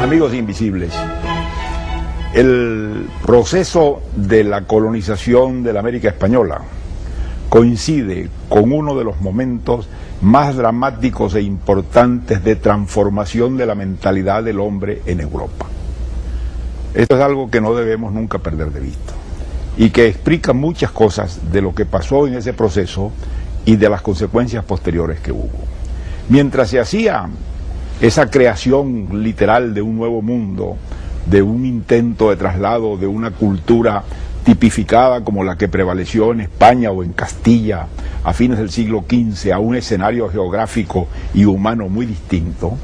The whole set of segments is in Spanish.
Amigos invisibles, el proceso de la colonización de la América Española coincide con uno de los momentos más dramáticos e importantes de transformación de la mentalidad del hombre en Europa. Esto es algo que no debemos nunca perder de vista y que explica muchas cosas de lo que pasó en ese proceso y de las consecuencias posteriores que hubo. Mientras se hacía esa creación literal de un nuevo mundo, de un intento de traslado de una cultura tipificada como la que prevaleció en España o en Castilla a fines del siglo XV, a un escenario geográfico y humano muy distinto,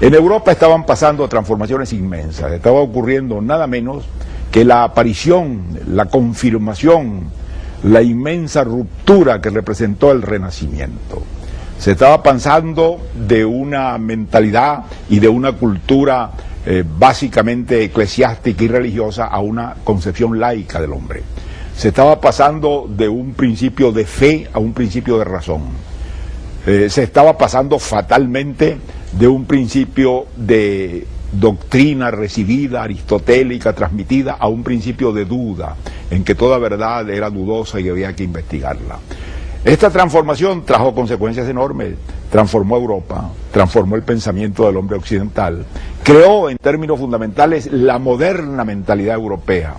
en Europa estaban pasando transformaciones inmensas. Estaba ocurriendo nada menos que la aparición, la confirmación, la inmensa ruptura que representó el Renacimiento. Se estaba pasando de una mentalidad y de una cultura básicamente eclesiástica y religiosa a una concepción laica del hombre. Se estaba pasando de un principio de fe a un principio de razón. Se estaba pasando fatalmente de un principio de doctrina recibida, aristotélica, transmitida, a un principio de duda, en que toda verdad era dudosa y había que investigarla. Esta transformación trajo consecuencias enormes, transformó Europa, transformó el pensamiento del hombre occidental, creó en términos fundamentales la moderna mentalidad europea.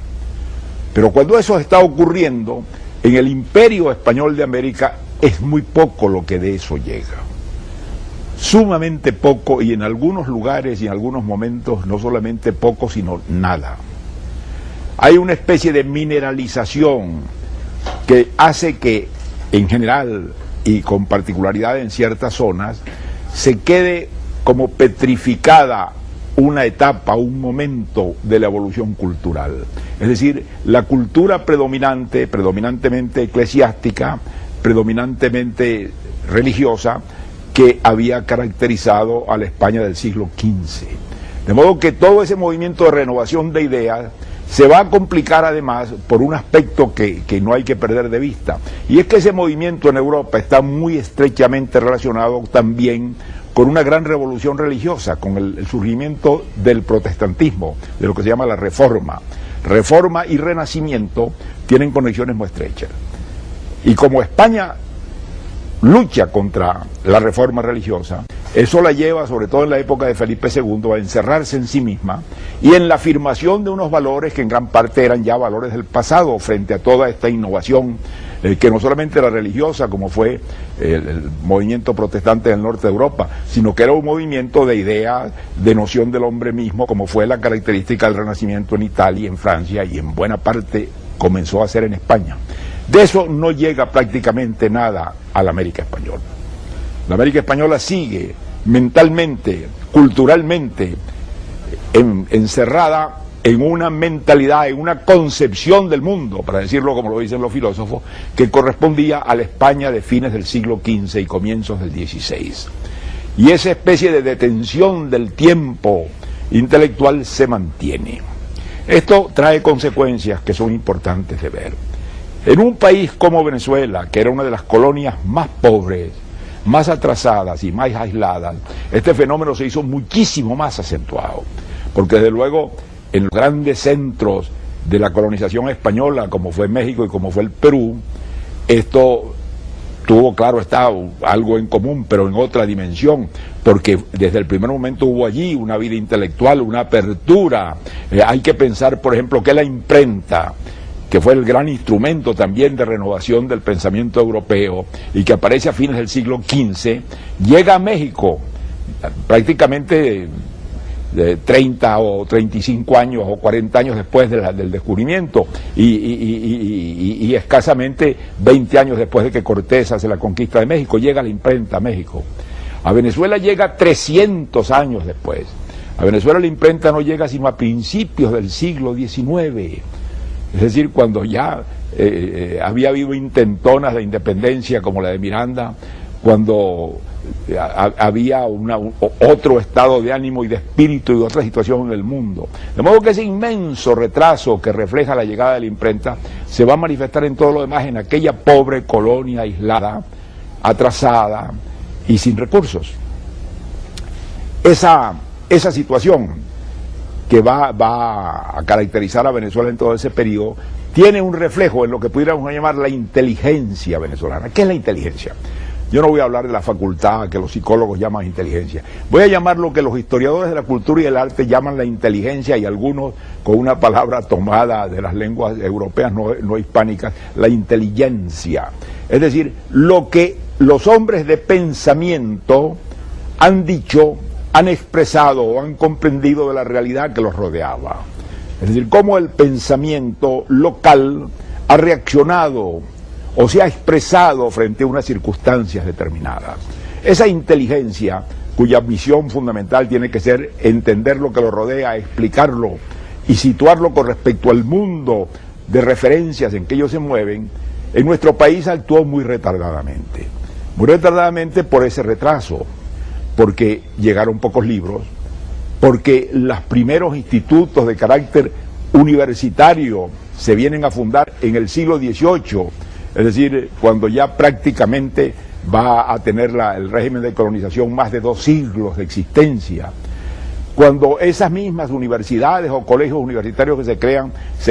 Pero cuando eso está ocurriendo, en el Imperio Español de América es muy poco lo que de eso llega. Sumamente poco, y en algunos lugares y en algunos momentos no solamente poco, sino nada. Hay una especie de mineralización que hace que en general y con particularidad en ciertas zonas, se quede como petrificada una etapa, un momento de la evolución cultural. Es decir, la cultura predominantemente eclesiástica, predominantemente religiosa, que había caracterizado a la España del siglo XV. De modo que todo ese movimiento de renovación de ideas se va a complicar además por un aspecto que no hay que perder de vista, y es que ese movimiento en Europa está muy estrechamente relacionado también con una gran revolución religiosa, con el surgimiento del protestantismo, de lo que se llama la Reforma. Reforma y Renacimiento tienen conexiones muy estrechas. Y como España lucha contra la reforma religiosa, eso la lleva, sobre todo en la época de Felipe II, a encerrarse en sí misma y en la afirmación de unos valores que en gran parte eran ya valores del pasado frente a toda esta innovación que no solamente era religiosa, como fue el movimiento protestante del norte de Europa, sino que era un movimiento de ideas, de noción del hombre mismo, como fue la característica del Renacimiento en Italia, en Francia y en buena parte comenzó a ser en España. De eso no llega prácticamente nada a la América Española. La América Española sigue mentalmente, culturalmente, encerrada en una mentalidad, en una concepción del mundo, para decirlo como lo dicen los filósofos, que correspondía a la España de fines del siglo XV y comienzos del XVI. Y esa especie de detención del tiempo intelectual se mantiene. Esto trae consecuencias que son importantes de ver. En un país como Venezuela, que era una de las colonias más pobres, más atrasadas y más aisladas, este fenómeno se hizo muchísimo más acentuado, porque desde luego en los grandes centros de la colonización española, como fue México y como fue el Perú, esto tuvo, claro está, algo en común, pero en otra dimensión, porque desde el primer momento hubo allí una vida intelectual, una apertura. Hay que pensar, por ejemplo, que la imprenta, que fue el gran instrumento también de renovación del pensamiento europeo y que aparece a fines del siglo XV, llega a México prácticamente de 30 o 35 años o 40 años después del descubrimiento y escasamente 20 años después de que Cortés hace la conquista de México, llega la imprenta a México. A Venezuela llega 300 años después. A Venezuela la imprenta no llega sino a principios del siglo XIX. Es decir, cuando ya había habido intentonas de independencia como la de Miranda, cuando había otro estado de ánimo y de espíritu y otra situación en el mundo. De modo que ese inmenso retraso que refleja la llegada de la imprenta se va a manifestar en todo lo demás, en aquella pobre colonia aislada, atrasada y sin recursos. Esa situación que va a caracterizar a Venezuela en todo ese periodo tiene un reflejo en lo que pudiéramos llamar la inteligencia venezolana. ¿Qué es la inteligencia? Yo no voy a hablar de la facultad que los psicólogos llaman inteligencia. Voy a llamar lo que los historiadores de la cultura y del arte llaman la inteligencia, y algunos con una palabra tomada de las lenguas europeas no hispánicas, la inteligencia. Es decir, lo que los hombres de pensamiento han dicho, han expresado o han comprendido de la realidad que los rodeaba. Es decir, cómo el pensamiento local ha reaccionado o se ha expresado frente a unas circunstancias determinadas. Esa inteligencia, cuya misión fundamental tiene que ser entender lo que lo rodea, explicarlo y situarlo con respecto al mundo de referencias en que ellos se mueven, en nuestro país actuó muy retardadamente por ese retraso, porque llegaron pocos libros, porque los primeros institutos de carácter universitario se vienen a fundar en el siglo XVIII, es decir, cuando ya prácticamente va a tener el régimen de colonización más de 2 siglos de existencia. Cuando esas mismas universidades o colegios universitarios que se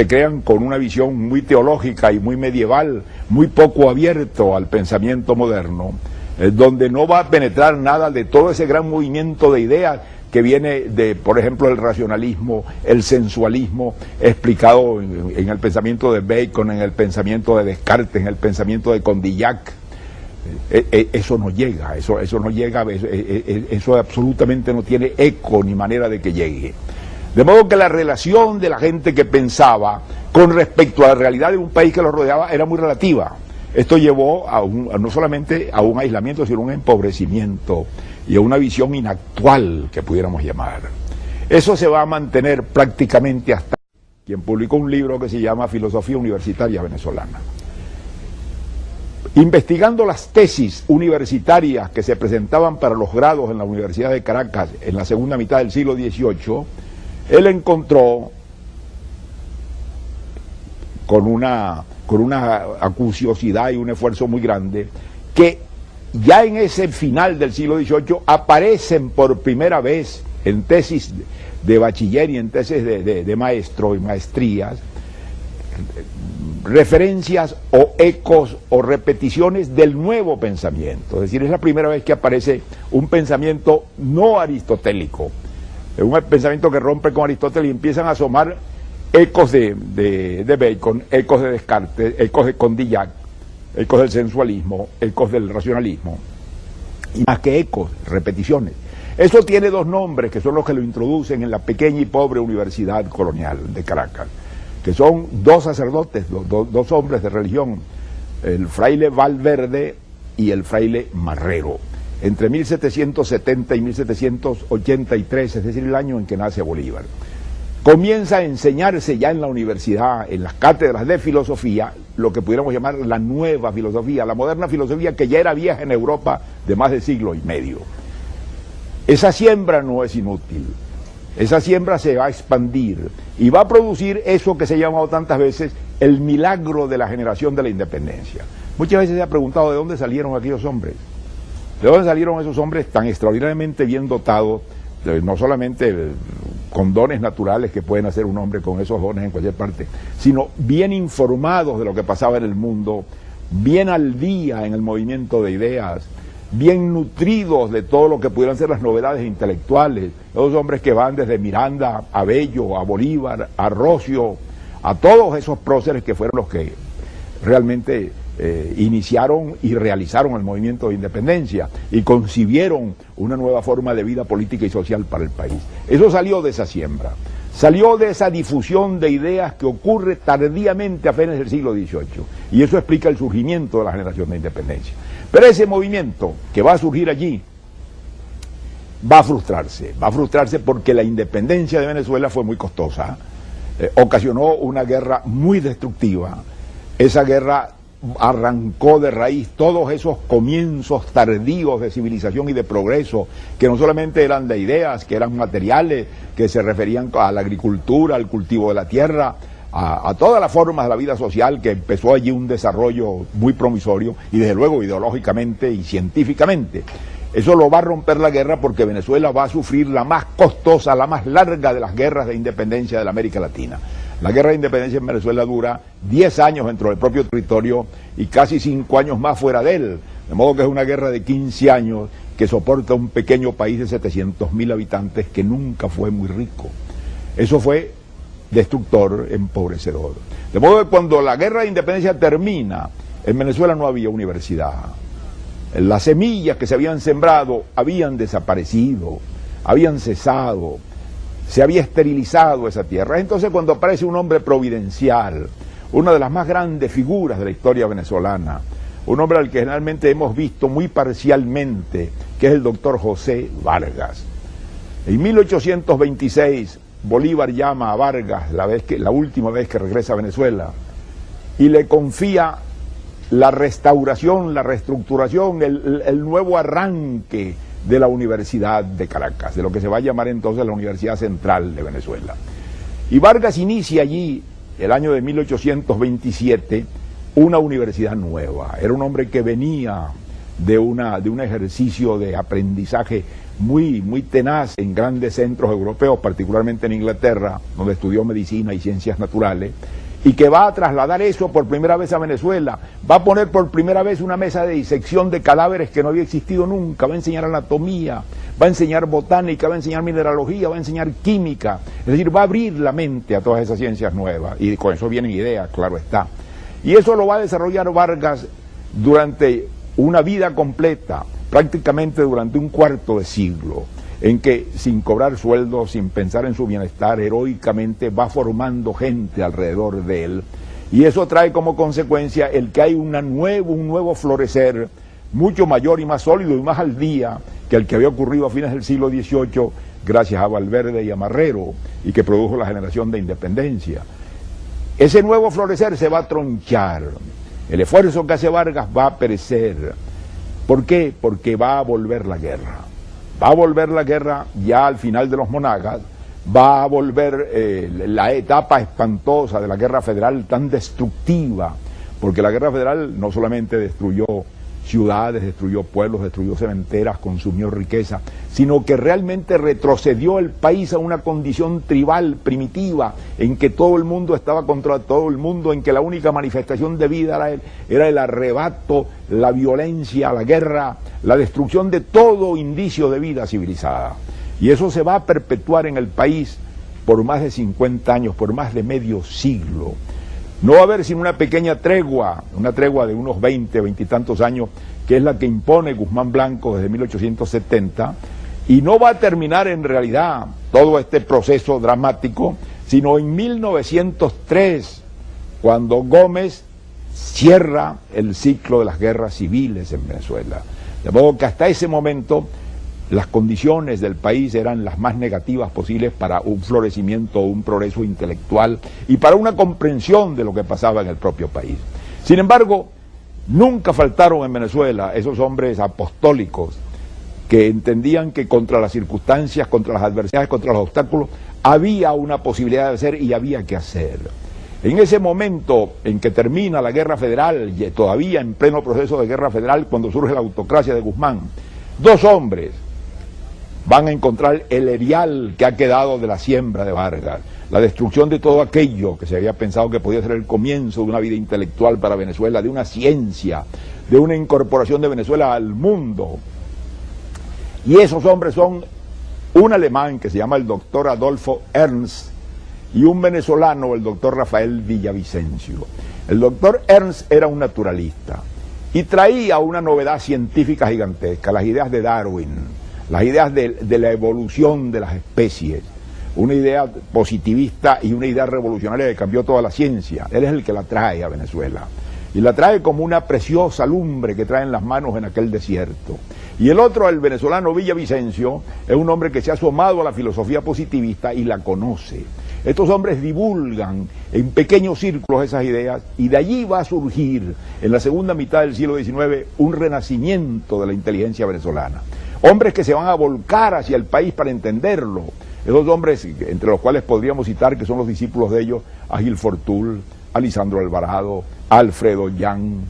crean con una visión muy teológica y muy medieval, muy poco abierto al pensamiento moderno, donde no va a penetrar nada de todo ese gran movimiento de ideas que viene de, por ejemplo, el racionalismo, el sensualismo, explicado en el pensamiento de Bacon, en el pensamiento de Descartes, en el pensamiento de Condillac. Eso no llega, eso no llega, eso absolutamente no tiene eco ni manera de que llegue. De modo que la relación de la gente que pensaba con respecto a la realidad de un país que lo rodeaba era muy relativa. Esto llevó no solamente a un aislamiento, sino a un empobrecimiento y a una visión inactual, que pudiéramos llamar. Eso se va a mantener prácticamente hasta quien publicó un libro que se llama Filosofía Universitaria Venezolana. Investigando las tesis universitarias que se presentaban para los grados en la Universidad de Caracas en la segunda mitad del siglo XVIII, él encontró con una acuciosidad y un esfuerzo muy grande que ya en ese final del siglo XVIII aparecen por primera vez en tesis de bachiller y en tesis de maestro y maestrías referencias o ecos o repeticiones del nuevo pensamiento. Es decir, es la primera vez que aparece un pensamiento no aristotélico, un pensamiento que rompe con Aristóteles, y empiezan a asomar ecos de Bacon, ecos de Descartes, ecos de Condillac, ecos del sensualismo, ecos del racionalismo, y más que ecos, repeticiones. Eso tiene 2 nombres que son los que lo introducen en la pequeña y pobre Universidad Colonial de Caracas, que son 2 sacerdotes, 2 hombres de religión, el fraile Valverde y el fraile Marrero, entre 1770 y 1783, es decir, el año en que nace Bolívar. Comienza a enseñarse ya en la universidad, en las cátedras de filosofía, lo que pudiéramos llamar la nueva filosofía, la moderna filosofía, que ya era vieja en Europa de más de siglo y medio. Esa siembra no es inútil, esa siembra se va a expandir y va a producir eso que se ha llamado tantas veces el milagro de la generación de la independencia. Muchas veces se ha preguntado de dónde salieron aquellos hombres, de dónde salieron esos hombres tan extraordinariamente bien dotados, no solamente con dones naturales que pueden hacer un hombre con esos dones en cualquier parte, sino bien informados de lo que pasaba en el mundo, bien al día en el movimiento de ideas, bien nutridos de todo lo que pudieran ser las novedades intelectuales, esos hombres que van desde Miranda a Bello, a Bolívar, a Rocio, a todos esos próceres que fueron los que realmente iniciaron y realizaron el movimiento de independencia y concibieron una nueva forma de vida política y social para el país. Eso salió de esa siembra, salió de esa difusión de ideas que ocurre tardíamente a fines del siglo XVIII, y eso explica el surgimiento de la generación de independencia. Pero ese movimiento que va a surgir allí va a frustrarse porque la independencia de Venezuela fue muy costosa, ocasionó una guerra muy destructiva. Esa guerra arrancó de raíz todos esos comienzos tardíos de civilización y de progreso, que no solamente eran de ideas, que eran materiales, que se referían a la agricultura, al cultivo de la tierra, a todas las formas de la vida social, que empezó allí un desarrollo muy promisorio, y desde luego ideológicamente y científicamente. Eso lo va a romper la guerra, porque Venezuela va a sufrir la más costosa, la más larga de las guerras de independencia de la América Latina. La guerra de independencia en Venezuela dura 10 años dentro del propio territorio y casi 5 años más fuera de él. De modo que es una guerra de 15 años que soporta un pequeño país de 700.000 habitantes que nunca fue muy rico. Eso fue destructor, empobrecedor. De modo que cuando la guerra de independencia termina, en Venezuela no había universidad. Las semillas que se habían sembrado habían desaparecido, habían cesado. Se había esterilizado esa tierra. Entonces, cuando aparece un hombre providencial, una de las más grandes figuras de la historia venezolana, un hombre al que generalmente hemos visto muy parcialmente, que es el doctor José Vargas. En 1826, Bolívar llama a Vargas, la última vez que regresa a Venezuela, y le confía la restauración, la reestructuración, el nuevo arranque de la Universidad de Caracas, de lo que se va a llamar entonces la Universidad Central de Venezuela. Y Vargas inicia allí, el año de 1827, una universidad nueva. Era un hombre que venía de un ejercicio de aprendizaje muy tenaz en grandes centros europeos, particularmente en Inglaterra, donde estudió medicina y ciencias naturales, y que va a trasladar eso por primera vez a Venezuela, va a poner por primera vez una mesa de disección de cadáveres que no había existido nunca, va a enseñar anatomía, va a enseñar botánica, va a enseñar mineralogía, va a enseñar química, es decir, va a abrir la mente a todas esas ciencias nuevas, y con eso vienen ideas, claro está. Y eso lo va a desarrollar Vargas durante una vida completa, prácticamente durante un cuarto de siglo, en que sin cobrar sueldo, sin pensar en su bienestar, heroicamente va formando gente alrededor de él. Y eso trae como consecuencia el que hay un nuevo florecer mucho mayor y más sólido y más al día que el que había ocurrido a fines del siglo XVIII, gracias a Valverde y a Marrero, y que produjo la generación de independencia. Ese nuevo florecer se va a tronchar. El esfuerzo que hace Vargas va a perecer. ¿Por qué? Porque va a volver la guerra. Va a volver la guerra ya al final de los Monagas, va a volver la etapa espantosa de la guerra federal tan destructiva, porque la guerra federal no solamente destruyó ciudades, destruyó pueblos, destruyó cementeras, consumió riqueza, sino que realmente retrocedió el país a una condición tribal, primitiva, en que todo el mundo estaba contra todo el mundo, en que la única manifestación de vida era el arrebato, la violencia, la guerra, la destrucción de todo indicio de vida civilizada. Y eso se va a perpetuar en el país por más de 50 años, por más de medio siglo. No va a haber sino una pequeña tregua, una tregua de unos 20 y tantos años, que es la que impone Guzmán Blanco desde 1870, y no va a terminar en realidad todo este proceso dramático, sino en 1903, cuando Gómez cierra el ciclo de las guerras civiles en Venezuela. De modo que hasta ese momento las condiciones del país eran las más negativas posibles para un florecimiento o un progreso intelectual y para una comprensión de lo que pasaba en el propio país. Sin embargo, nunca faltaron en Venezuela esos hombres apostólicos que entendían que contra las circunstancias, contra las adversidades, contra los obstáculos, había una posibilidad de hacer y había que hacer. En ese momento en que termina la guerra federal, y todavía en pleno proceso de guerra federal, cuando surge la autocracia de Guzmán, dos hombres van a encontrar el erial que ha quedado de la siembra de Vargas, la destrucción de todo aquello que se había pensado que podía ser el comienzo de una vida intelectual para Venezuela, de una ciencia, de una incorporación de Venezuela al mundo. Y esos hombres son un alemán que se llama el doctor Adolfo Ernst y un venezolano, el doctor Rafael Villavicencio. El doctor Ernst era un naturalista y traía una novedad científica gigantesca, las ideas de Darwin, las ideas de la evolución de las especies, una idea positivista y una idea revolucionaria que cambió toda la ciencia. Él es el que la trae a Venezuela, y la trae como una preciosa lumbre que trae en las manos en aquel desierto. Y el otro, el venezolano Villavicencio, es un hombre que se ha asomado a la filosofía positivista y la conoce. Estos hombres divulgan en pequeños círculos esas ideas y de allí va a surgir en la segunda mitad del siglo XIX un renacimiento de la inteligencia venezolana. Hombres que se van a volcar hacia el país para entenderlo. Esos hombres, entre los cuales podríamos citar que son los discípulos de ellos, a Gil Fortul, a Lisandro Alvarado, a Alfredo Yan,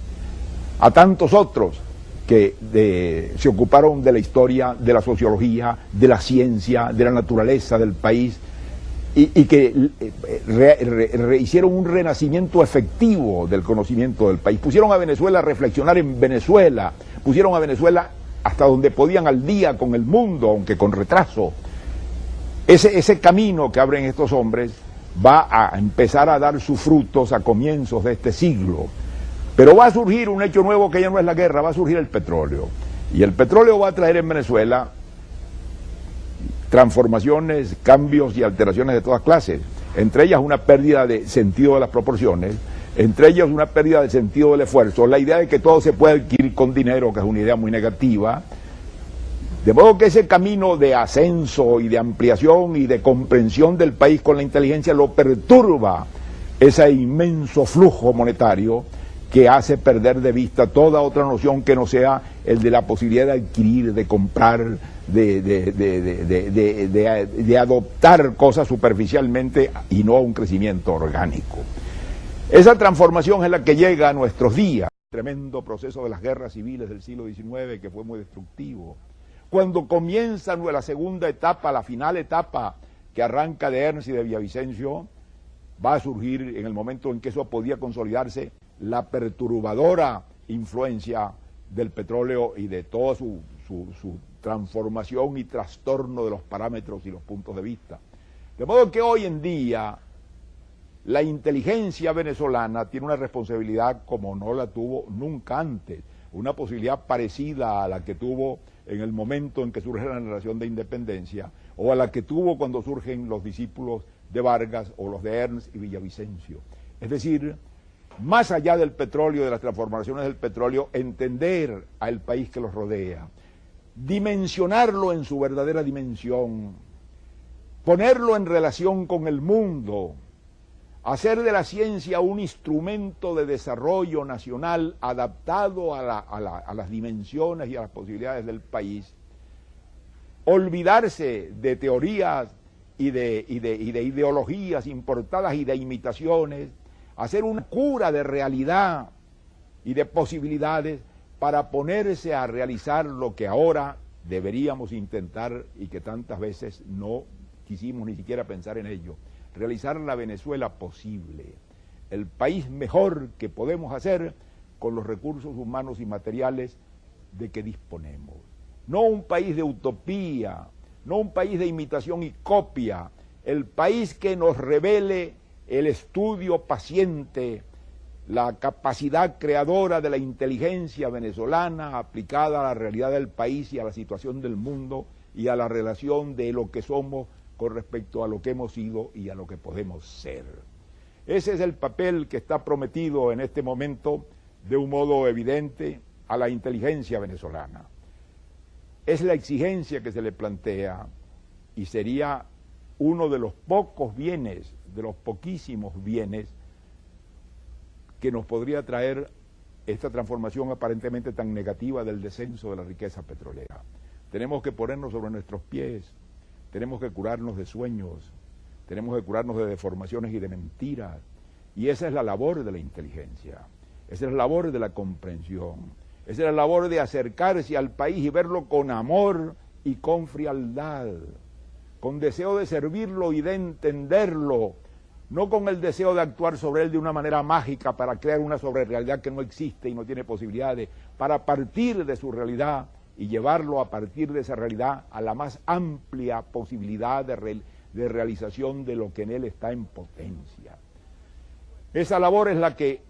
a tantos otros que se ocuparon de la historia, de la sociología, de la ciencia, de la naturaleza del país y que hicieron un renacimiento efectivo del conocimiento del país. Pusieron a Venezuela a reflexionar en Venezuela, pusieron a Venezuela hasta donde podían al día con el mundo, aunque con retraso. Ese camino que abren estos hombres va a empezar a dar sus frutos a comienzos de este siglo. Pero va a surgir un hecho nuevo que ya no es la guerra, va a surgir el petróleo. Y el petróleo va a traer en Venezuela transformaciones, cambios y alteraciones de todas clases. Entre ellas una pérdida de sentido de las proporciones, entre ellas una pérdida de sentido del esfuerzo, la idea de que todo se puede adquirir con dinero, que es una idea muy negativa. De modo que ese camino de ascenso y de ampliación y de comprensión del país con la inteligencia lo perturba ese inmenso flujo monetario que hace perder de vista toda otra noción que no sea el de la posibilidad de adquirir, de comprar, de adoptar cosas superficialmente y no a un crecimiento orgánico. Esa transformación es la que llega a nuestros días. Tremendo proceso de las guerras civiles del siglo XIX que fue muy destructivo. Cuando comienza la segunda etapa, la final etapa que arranca de Ernst y de Villavicencio, va a surgir en el momento en que eso podía consolidarse la perturbadora influencia del petróleo y de toda su transformación y trastorno de los parámetros y los puntos de vista. De modo que hoy en día la inteligencia venezolana tiene una responsabilidad como no la tuvo nunca antes, una posibilidad parecida a la que tuvo en el momento en que surge la narración de independencia o a la que tuvo cuando surgen los discípulos de Vargas o los de Ernst y Villavicencio. Es decir, más allá del petróleo, de las transformaciones del petróleo, entender al país que los rodea, dimensionarlo en su verdadera dimensión, ponerlo en relación con el mundo, hacer de la ciencia un instrumento de desarrollo nacional adaptado a las dimensiones y a las posibilidades del país, olvidarse de teorías y de ideologías importadas y de imitaciones, hacer una cura de realidad y de posibilidades para ponerse a realizar lo que ahora deberíamos intentar y que tantas veces no quisimos ni siquiera pensar en ello, realizar la Venezuela posible, el país mejor que podemos hacer con los recursos humanos y materiales de que disponemos. No un país de utopía, no un país de imitación y copia, el país que nos revele el estudio paciente, la capacidad creadora de la inteligencia venezolana aplicada a la realidad del país y a la situación del mundo y a la relación de lo que somos con respecto a lo que hemos sido y a lo que podemos ser. Ese es el papel que está prometido en este momento de un modo evidente a la inteligencia venezolana. Es la exigencia que se le plantea y sería uno de los pocos bienes, de los poquísimos bienes que nos podría traer esta transformación aparentemente tan negativa del descenso de la riqueza petrolera. Tenemos que ponernos sobre nuestros pies, tenemos que curarnos de sueños, tenemos que curarnos de deformaciones y de mentiras, y esa es la labor de la inteligencia, esa es la labor de la comprensión, esa es la labor de acercarse al país y verlo con amor y con frialdad, con deseo de servirlo y de entenderlo, no con el deseo de actuar sobre él de una manera mágica para crear una sobrerealidad que no existe y no tiene posibilidades, para partir de su realidad y llevarlo a partir de esa realidad a la más amplia posibilidad de realización de lo que en él está en potencia. Esa labor es la que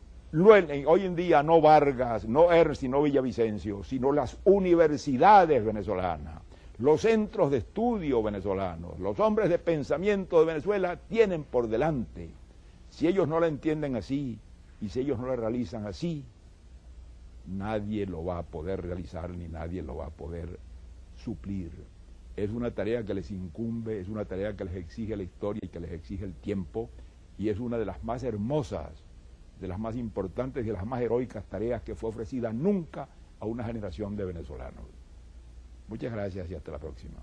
hoy en día no Vargas, no Ernst y no Villavicencio, sino las universidades venezolanas, los centros de estudio venezolanos, los hombres de pensamiento de Venezuela tienen por delante. Si ellos no la entienden así y si ellos no la realizan así, nadie lo va a poder realizar ni nadie lo va a poder suplir. Es una tarea que les incumbe, es una tarea que les exige la historia y que les exige el tiempo, y es una de las más hermosas, de las más importantes y de las más heroicas tareas que fue ofrecida nunca a una generación de venezolanos. Muchas gracias y hasta la próxima.